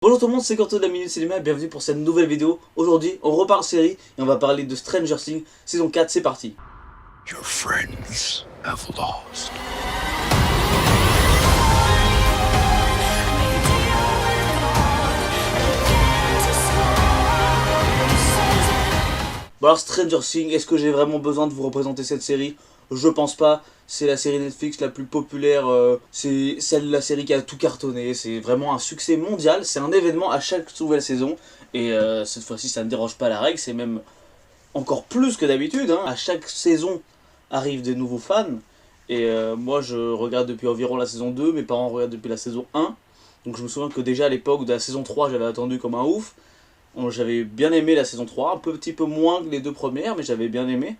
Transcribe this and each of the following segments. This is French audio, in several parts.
Bonjour tout le monde, c'est Quentin de la Minute Cinéma et bienvenue pour cette nouvelle vidéo. Aujourd'hui, on reparle série et on va parler de Stranger Things, saison 4, c'est parti. Your friends have lost. Bon alors Stranger Things, est-ce que j'ai vraiment besoin de vous représenter cette série? Je pense pas, c'est la série Netflix la plus populaire, c'est celle de la série qui a tout cartonné, c'est vraiment un succès mondial, c'est un événement à chaque nouvelle saison. Et cette fois-ci ça ne déroge pas la règle, c'est même encore plus que d'habitude, hein. À chaque saison arrivent des nouveaux fans. Et moi je regarde depuis environ la saison 2, mes parents regardent depuis la saison 1. Donc je me souviens que déjà à l'époque de la saison 3 j'avais attendu comme un ouf. J'avais bien aimé la saison 3, un petit peu moins que les deux premières, mais j'avais bien aimé.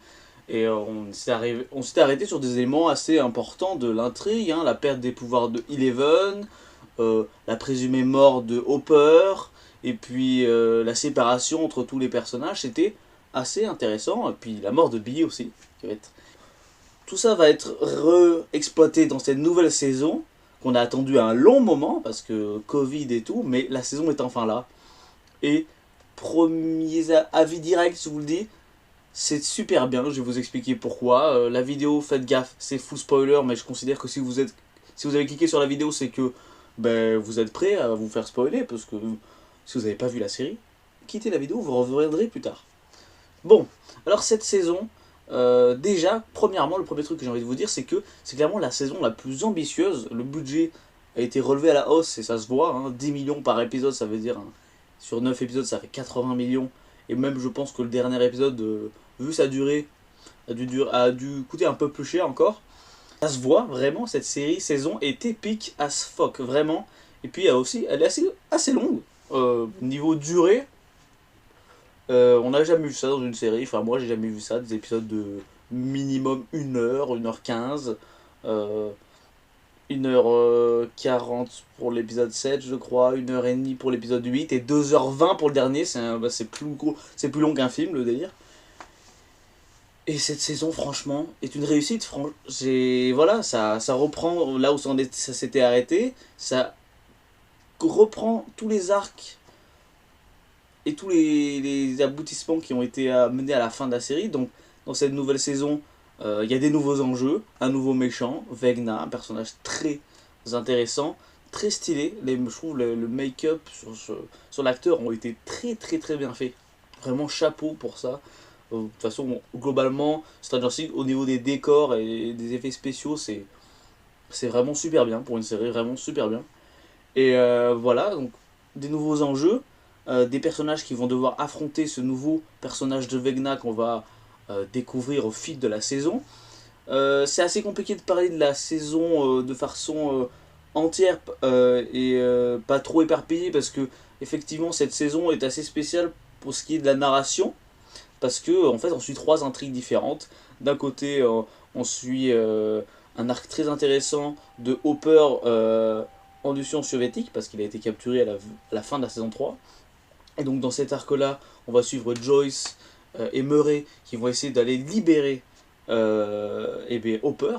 Et on s'était arrêté sur des éléments assez importants de l'intrigue, hein, la perte des pouvoirs de Eleven, la présumée mort de Hopper, et puis la séparation entre tous les personnages, c'était assez intéressant. Et puis la mort de Billy aussi. Tout ça va être re-exploité dans cette nouvelle saison, qu'on a attendu un long moment, parce que Covid et tout, mais la saison est enfin là. Et premier avis direct, je vous le dis, c'est super bien, je vais vous expliquer pourquoi. La vidéo, faites gaffe, c'est full spoiler, mais je considère que si vous avez cliqué sur la vidéo, c'est que vous êtes prêt à vous faire spoiler, parce que si vous n'avez pas vu la série, quittez la vidéo, vous reviendrez plus tard. Bon, alors cette saison, déjà, premièrement, le premier truc que j'ai envie de vous dire, c'est que c'est clairement la saison la plus ambitieuse. Le budget a été relevé à la hausse, et ça se voit, hein, 10 millions par épisode, ça veut dire, hein, sur 9 épisodes, ça fait 80 millions. Et même, je pense que le dernier épisode, vu sa durée, a dû coûter un peu plus cher encore. Ça se voit, vraiment, cette saison est épique as fuck, vraiment. Et puis, elle est assez longue. Niveau durée, on n'a jamais vu ça dans une série. Enfin, moi, j'ai jamais vu ça, des épisodes de minimum 1 heure, 1h15. 1h40 pour l'épisode 7, je crois, 1h30 pour l'épisode 8 et 2h20 pour le dernier. C'est plus long qu'un film, le délire. Et cette saison, franchement, est une réussite. Voilà, ça reprend là où ça s'était arrêté. Ça reprend tous les arcs et tous les aboutissements qui ont été menés à la fin de la série. Donc, dans cette nouvelle saison, il y a des nouveaux enjeux, un nouveau méchant, Vecna, un personnage très intéressant, très stylé. Je trouve le make-up sur l'acteur ont été très bien faits. Vraiment chapeau pour ça. De toute façon, globalement, Stranger Things, au niveau des décors et des effets spéciaux, c'est vraiment super bien pour une série, vraiment super bien. Et voilà, donc des nouveaux enjeux, des personnages qui vont devoir affronter ce nouveau personnage de Vecna qu'on va découvrir au fil de la saison. C'est assez compliqué de parler de la saison de façon entière et pas trop éparpillée, parce que effectivement cette saison est assez spéciale pour ce qui est de la narration, parce que en fait on suit trois intrigues différentes. D'un côté on suit un arc très intéressant de Hopper en Union soviétique, parce qu'il a été capturé à la fin de la saison 3. Et donc dans cet arc là on va suivre Joyce et Murray qui vont essayer d'aller libérer Hopper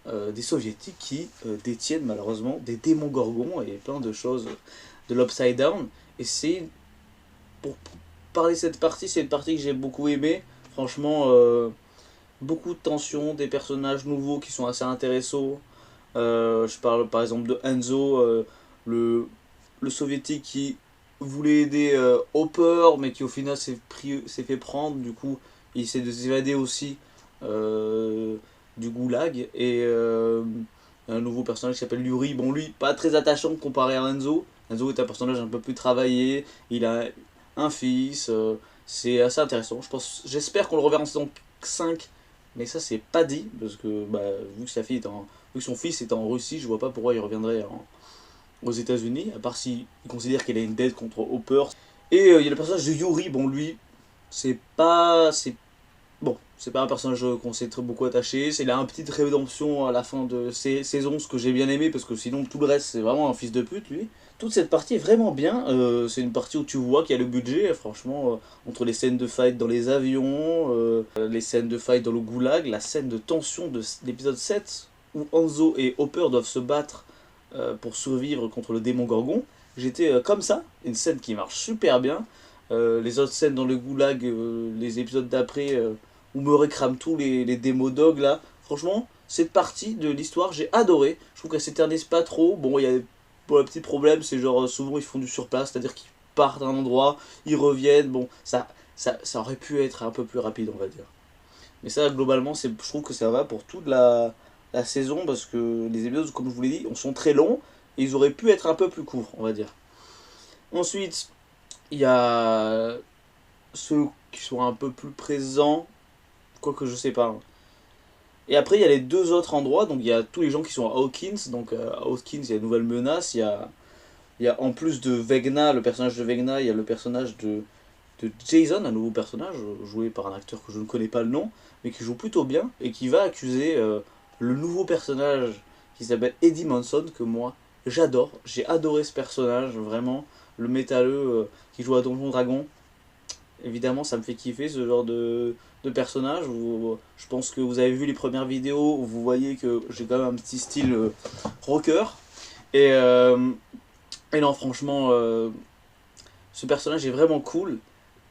des soviétiques qui détiennent malheureusement des démons gorgons et plein de choses de l'Upside Down. Et pour parler de cette partie, c'est une partie que j'ai beaucoup aimée. Franchement, beaucoup de tension, des personnages nouveaux qui sont assez intéressants. Je parle par exemple de Enzo, le soviétique qui voulait aider Hopper, mais qui au final s'est fait prendre. Du coup, il essaie de s'évader aussi du goulag. Et un nouveau personnage qui s'appelle Yuri. Bon, lui, pas très attachant comparé à Enzo. Enzo est un personnage un peu plus travaillé. Il a un fils. C'est assez intéressant. J'espère qu'on le reverra en saison 5. Mais ça, c'est pas dit. Parce que vu que son fils est en Russie, je vois pas pourquoi il reviendrait aux États-Unis, à part s'il considère qu'il a une dette contre Hopper. Et il y a le personnage de Yuri. Bon, lui, c'est pas un personnage qu'on s'est très beaucoup attaché. Il a une petite rédemption à la fin de ces saisons, ce que j'ai bien aimé, parce que sinon tout le reste c'est vraiment un fils de pute lui. Toute cette partie est vraiment bien. C'est une partie où tu vois qu'il y a le budget, franchement, entre les scènes de fight dans les avions, les scènes de fight dans le goulag, la scène de tension de l'épisode 7 où Enzo et Hopper doivent se battre pour survivre contre le démon Gorgon. j'étais comme ça, une scène qui marche super bien. Les autres scènes dans le goulag, les épisodes d'après, où Murray crame tous les démos dog là, franchement, cette partie de l'histoire, j'ai adoré. Je trouve qu'elle s'éternise pas trop. Bon, il y a bon, un petit problème, c'est genre souvent ils font du surplace, c'est-à-dire qu'ils partent d'un endroit, ils reviennent, bon, ça aurait pu être un peu plus rapide, on va dire. Mais ça, globalement, je trouve que ça va pour toute la saison, parce que les épisodes, comme je vous l'ai dit, sont très longs, et ils auraient pu être un peu plus courts, on va dire. Ensuite, il y a ceux qui sont un peu plus présents, quoique je sais pas, hein. Et après, il y a les deux autres endroits, donc il y a tous les gens qui sont à Hawkins, donc à Hawkins, il y a une nouvelle menace, il y a en plus de Vecna, le personnage de Vecna, il y a le personnage de Jason, un nouveau personnage, joué par un acteur que je ne connais pas le nom, mais qui joue plutôt bien, et qui va accuser le nouveau personnage qui s'appelle Eddie Monson, que moi j'adore. J'ai adoré ce personnage, vraiment, le métalleux qui joue à Donjon Dragon. Évidemment, ça me fait kiffer ce genre de personnage. Je pense que vous avez vu les premières vidéos où vous voyez que j'ai quand même un petit style rocker. Et, euh, et non, franchement, ce personnage est vraiment cool.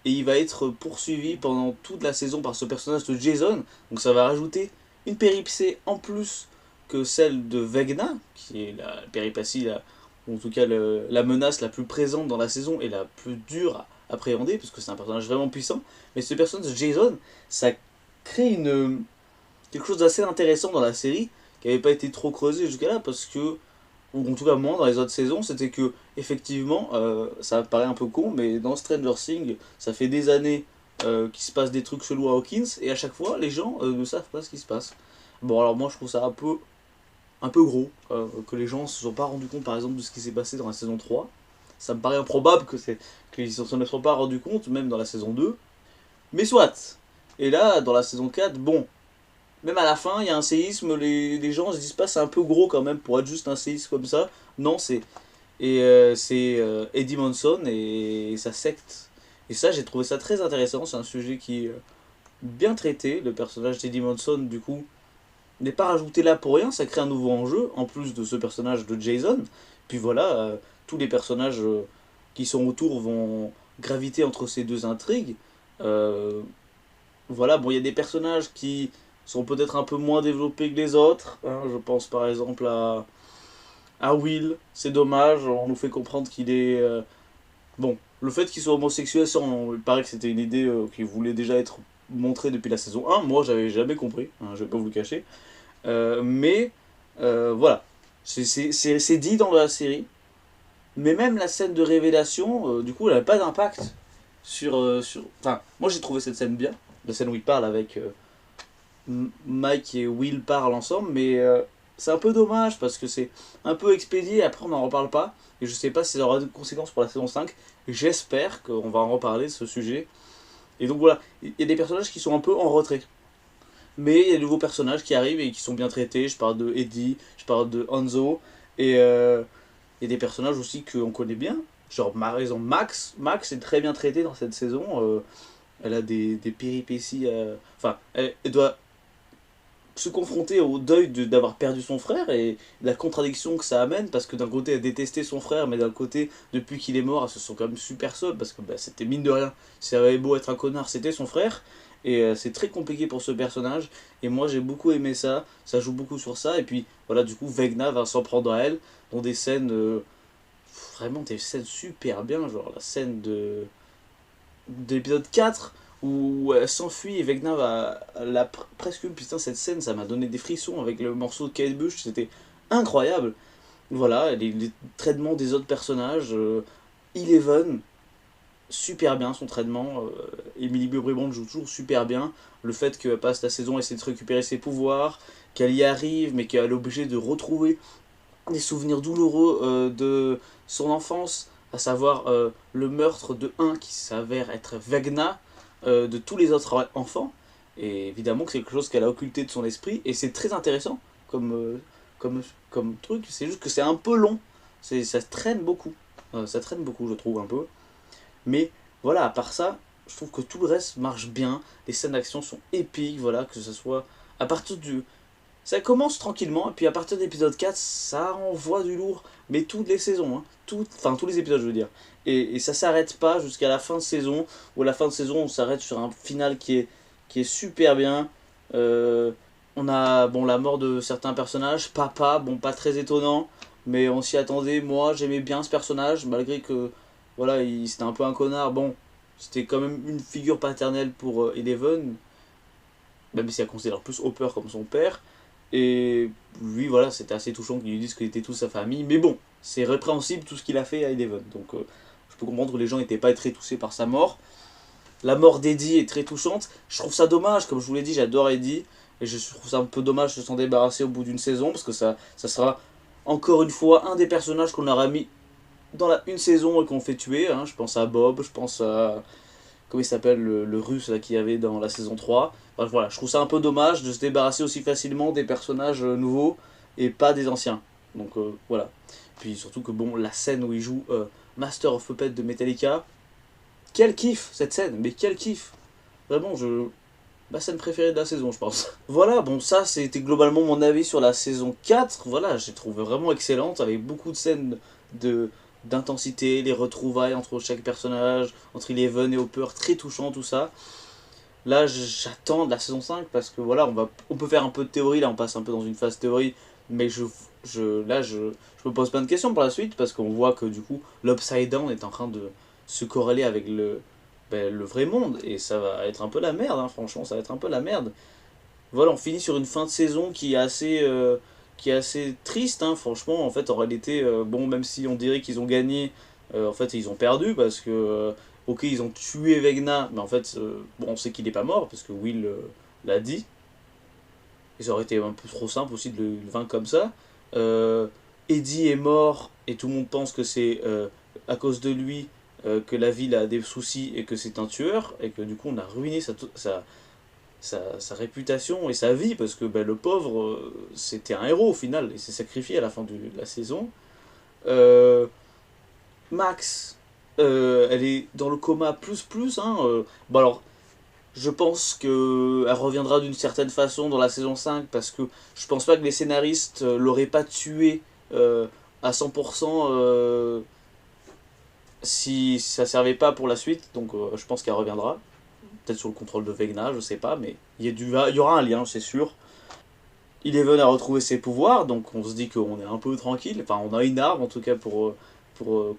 Et il va être poursuivi pendant toute la saison par ce personnage de Jason. Donc ça va rajouter une péripétie en plus que celle de Vecna, qui est la péripétie, ou en tout cas la menace la plus présente dans la saison et la plus dure à appréhender, parce que c'est un personnage vraiment puissant. Mais ce personnage de Jason, ça crée quelque chose d'assez intéressant dans la série, qui n'avait pas été trop creusé jusqu'à là, parce que ou en tout cas moins dans les autres saisons, c'était que effectivement, ça paraît un peu con, mais dans Stranger Things, ça fait des années qu'il se passe des trucs chelous à Hawkins, et à chaque fois, les gens ne savent pas ce qui se passe. Bon, alors moi je trouve ça un peu gros, que les gens ne se sont pas rendus compte par exemple de ce qui s'est passé dans la saison 3. Ça me paraît improbable qu'ils ne s'en soient pas rendus compte, même dans la saison 2. Mais soit. Et là, dans la saison 4, bon, même à la fin, il y a un séisme, les gens se disent pas c'est un peu gros quand même pour être juste un séisme comme ça. Non, c'est Eddie Monson et sa secte. Et ça, j'ai trouvé ça très intéressant. C'est un sujet qui est bien traité. Le personnage d'Eddie Monson, du coup, n'est pas rajouté là pour rien. Ça crée un nouveau enjeu, en plus de ce personnage de Jason. Puis voilà, tous les personnages qui sont autour vont graviter entre ces deux intrigues. Euh, voilà, bon, il y a des personnages qui sont peut-être un peu moins développés que les autres, hein. Je pense par exemple à Will, c'est dommage, on nous fait comprendre qu'il est... Bon, le fait qu'il soit homosexuel, ça, il paraît que c'était une idée qui voulait déjà être montrée depuis la saison 1, moi j'avais jamais compris, hein, je vais pas vous le cacher. Mais voilà, c'est dit dans la série, mais même la scène de révélation, du coup, elle n'a pas d'impact sur... Enfin, moi j'ai trouvé cette scène bien, la scène où il parle avec... Mike et Will parlent ensemble, mais c'est un peu dommage parce que c'est un peu expédié, après on n'en reparle pas, et je sais pas si ça aura des conséquences pour la saison 5, j'espère qu'on va en reparler de ce sujet. Et donc voilà, il y a des personnages qui sont un peu en retrait, mais il y a de nouveaux personnages qui arrivent et qui sont bien traités, je parle de Eddie, je parle de Hanzo, et il y a des personnages aussi qu'on connaît bien, genre par exemple Max est très bien traité dans cette saison, elle a des péripéties, enfin elle doit se confronter au deuil d'avoir perdu son frère et la contradiction que ça amène parce que d'un côté elle détestait son frère mais d'un côté depuis qu'il est mort elle se sent quand même super seule parce que bah, c'était mine de rien, si ça avait beau être un connard c'était son frère et c'est très compliqué pour ce personnage et moi j'ai beaucoup aimé ça joue beaucoup sur ça et puis voilà du coup Vecna va s'en prendre à elle dans des scènes vraiment des scènes super bien genre la scène de l'épisode 4 où elle s'enfuit et Vecna va la presque putain cette scène ça m'a donné des frissons avec le morceau de Kate Bush, c'était incroyable. Voilà, les traitements des autres personnages, Eleven super bien son traitement, Emily Blunt joue toujours super bien, le fait qu'elle passe la saison à essayer de récupérer ses pouvoirs, qu'elle y arrive mais qu'elle est obligée de retrouver des souvenirs douloureux de son enfance, à savoir le meurtre de un qui s'avère être Vecna, de tous les autres enfants. Et évidemment que c'est quelque chose qu'elle a occulté de son esprit, et c'est très intéressant comme, comme truc, c'est juste que c'est un peu long, ça traîne beaucoup. Ça traîne beaucoup, je trouve, un peu. Mais voilà, à part ça, je trouve que tout le reste marche bien, les scènes d'action sont épiques, voilà, que ce soit à partir Ça commence tranquillement, et puis à partir de l'épisode 4, ça envoie du lourd, mais toutes les saisons, hein. Enfin tous les épisodes je veux dire. Et ça s'arrête pas jusqu'à la fin de saison, où à la fin de saison on s'arrête sur un final qui est super bien. On a bon, la mort de certains personnages, Papa, bon pas très étonnant, mais on s'y attendait, moi j'aimais bien ce personnage, malgré que voilà, c'était un peu un connard, bon, c'était quand même une figure paternelle pour Eleven, même si elle considère plus Hopper comme son père. Et lui, voilà, c'était assez touchant qu'ils lui disent qu'il était tout sa famille. Mais bon, c'est répréhensible tout ce qu'il a fait à Eleven. Donc je peux comprendre que les gens n'étaient pas très touchés par sa mort. La mort d'Eddie est très touchante. Je trouve ça dommage, comme je vous l'ai dit, j'adore Eddie. Et je trouve ça un peu dommage de s'en débarrasser au bout d'une saison. Parce que ça sera encore une fois un des personnages qu'on aura mis dans une saison et qu'on fait tuer. Hein. Je pense à Bob, je pense à... Comment il s'appelle, le russe là, qu'il y avait dans la saison 3. Enfin, voilà, je trouve ça un peu dommage de se débarrasser aussi facilement des personnages nouveaux et pas des anciens. Donc voilà. Puis surtout que bon, la scène où il joue Master of Puppets de Metallica, quel kiff cette scène, mais quel kiff. Vraiment, ma scène préférée de la saison, je pense. Voilà, bon, ça c'était globalement mon avis sur la saison 4. Voilà, j'ai trouvé vraiment excellente, avec beaucoup de scènes d'intensité, les retrouvailles entre chaque personnage, entre Eleven et Hopper, très touchant tout ça. Là j'attends de la saison 5 parce que voilà, on peut faire un peu de théorie, là on passe un peu dans une phase théorie, mais je me pose plein de questions pour la suite parce qu'on voit que du coup l'Upside Down est en train de se corréler avec le vrai monde et ça va être un peu la merde, hein, franchement ça va être un peu la merde. Voilà, on finit sur une fin de saison qui est assez triste, hein, franchement. En fait, en réalité, bon, même si on dirait qu'ils ont gagné, en fait, ils ont perdu parce que, ok, ils ont tué Vecna, mais en fait, bon, on sait qu'il n'est pas mort parce que Will l'a dit. Et ça aurait été un peu trop simple aussi de le vaincre comme ça. Eddie est mort et tout le monde pense que c'est à cause de lui que la ville a des soucis et que c'est un tueur et que du coup on a ruiné sa réputation et sa vie, parce que ben, le pauvre, c'était un héros au final, il s'est sacrifié à la fin de la saison. Max, elle est dans le coma plus, hein. Bon alors, je pense qu'elle reviendra d'une certaine façon dans la saison 5, parce que je pense pas que les scénaristes l'auraient pas tué à 100% si ça servait pas pour la suite, donc je pense qu'elle reviendra. Peut-être sous le contrôle de Vecna, je sais pas, mais il y aura un lien, c'est sûr. Eleven a retrouvé ses pouvoirs, donc on se dit qu'on est un peu tranquille. Enfin, on a une arme en tout cas pour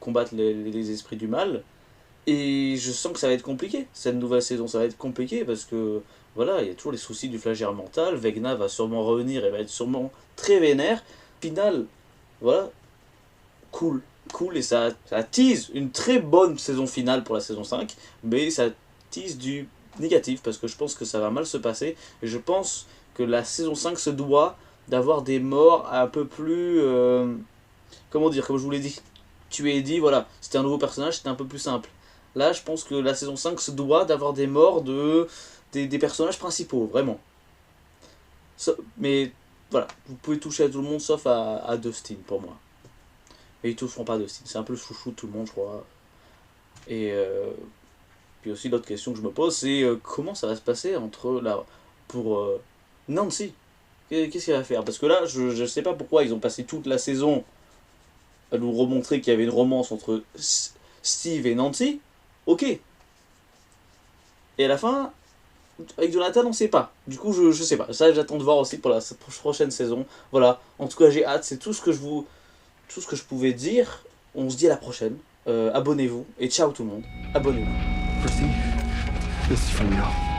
combattre les esprits du mal. Et je sens que ça va être compliqué, cette nouvelle saison. Ça va être compliqué parce que, voilà, il y a toujours les soucis du flagelle mental. Vecna va sûrement revenir et va être sûrement très vénère. Final, voilà, cool. Cool, et ça tease une très bonne saison finale pour la saison 5, mais ça tease du négatif parce que je pense que ça va mal se passer. Et je pense que la saison 5 se doit d'avoir des morts un peu plus... comment dire, comme je vous l'ai dit, tuer Eddie, voilà, c'était un nouveau personnage, c'était un peu plus simple. Là, je pense que la saison 5 se doit d'avoir des morts des personnages principaux, vraiment. Mais voilà, vous pouvez toucher à tout le monde sauf à Dustin pour moi. Et ils toucheront pas Dustin, c'est un peu le chouchou de tout le monde, je crois. Et puis aussi l'autre question que je me pose, c'est comment ça va se passer pour Nancy. Qu'est-ce qu'elle va faire? Parce que là, je sais pas pourquoi ils ont passé toute la saison à nous remontrer qu'il y avait une romance entre Steve et Nancy. Ok. Et à la fin, avec Jonathan, on sait pas. Du coup, je sais pas. Ça, j'attends de voir aussi pour la prochaine saison. Voilà. En tout cas, j'ai hâte. C'est tout ce que je pouvais dire. On se dit à la prochaine. Abonnez-vous et ciao tout le monde. Abonnez-vous. For Steve, this is from you.